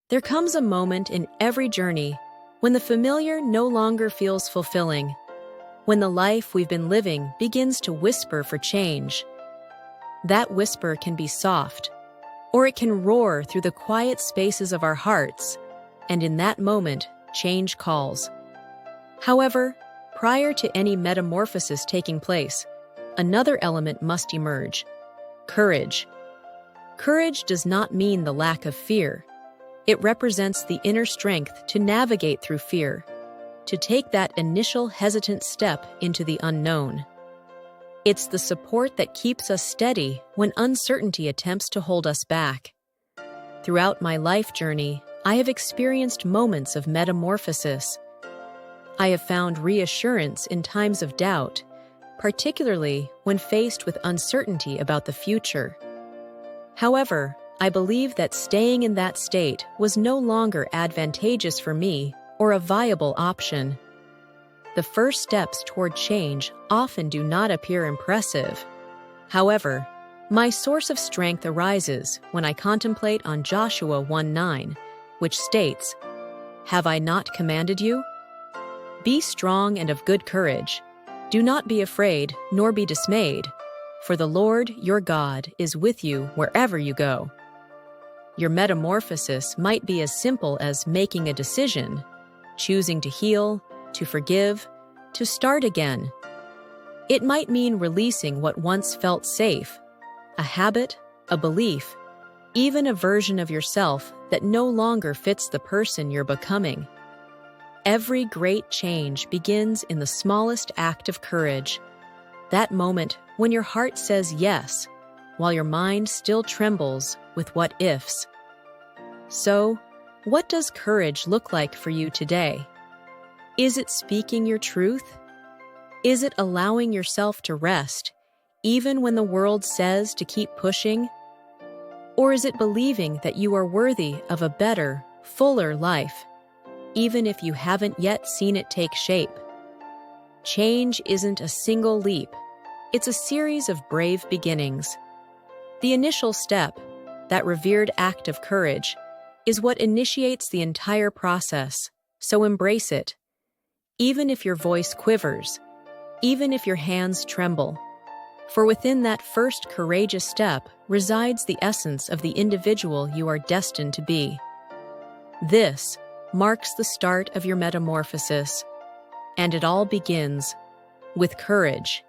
There comes a moment in every journey when the familiar no longer feels fulfilling, when the life we've been living begins to whisper for change. That whisper can be soft, or it can roar through the quiet spaces of our hearts, and in that moment, change calls. However, prior to any metamorphosis taking place, another element must emerge: courage. Courage does not mean the lack of fear. It represents the inner strength to navigate through fear, to take that initial hesitant step into the unknown. It's the support that keeps us steady when uncertainty attempts to hold us back. Throughout my life journey, I have experienced moments of metamorphosis. I have found reassurance in times of doubt, particularly when faced with uncertainty about the future. However, I believe that staying in that state was no longer advantageous for me or a viable option. The first steps toward change often do not appear impressive. However, my source of strength arises when I contemplate on Joshua 1:9, which states, "Have I not commanded you? Be strong and of good courage. Do not be afraid, nor be dismayed, for the Lord your God is with you wherever you go." Your metamorphosis might be as simple as making a decision, choosing to heal, to forgive, to start again. It might mean releasing what once felt safe, a habit, a belief, even a version of yourself that no longer fits the person you're becoming. Every great change begins in the smallest act of courage, that moment when your heart says yes, while your mind still trembles with what ifs. So, what does courage look like for you today? Is it speaking your truth? Is it allowing yourself to rest, even when the world says to keep pushing? Or is it believing that you are worthy of a better, fuller life, even if you haven't yet seen it take shape? Change isn't a single leap. It's a series of brave beginnings. The initial step, that revered act of courage, is what initiates the entire process, so embrace it. Even if your voice quivers, even if your hands tremble, for within that first courageous step resides the essence of the individual you are destined to be. This marks the start of your metamorphosis, and it all begins with courage.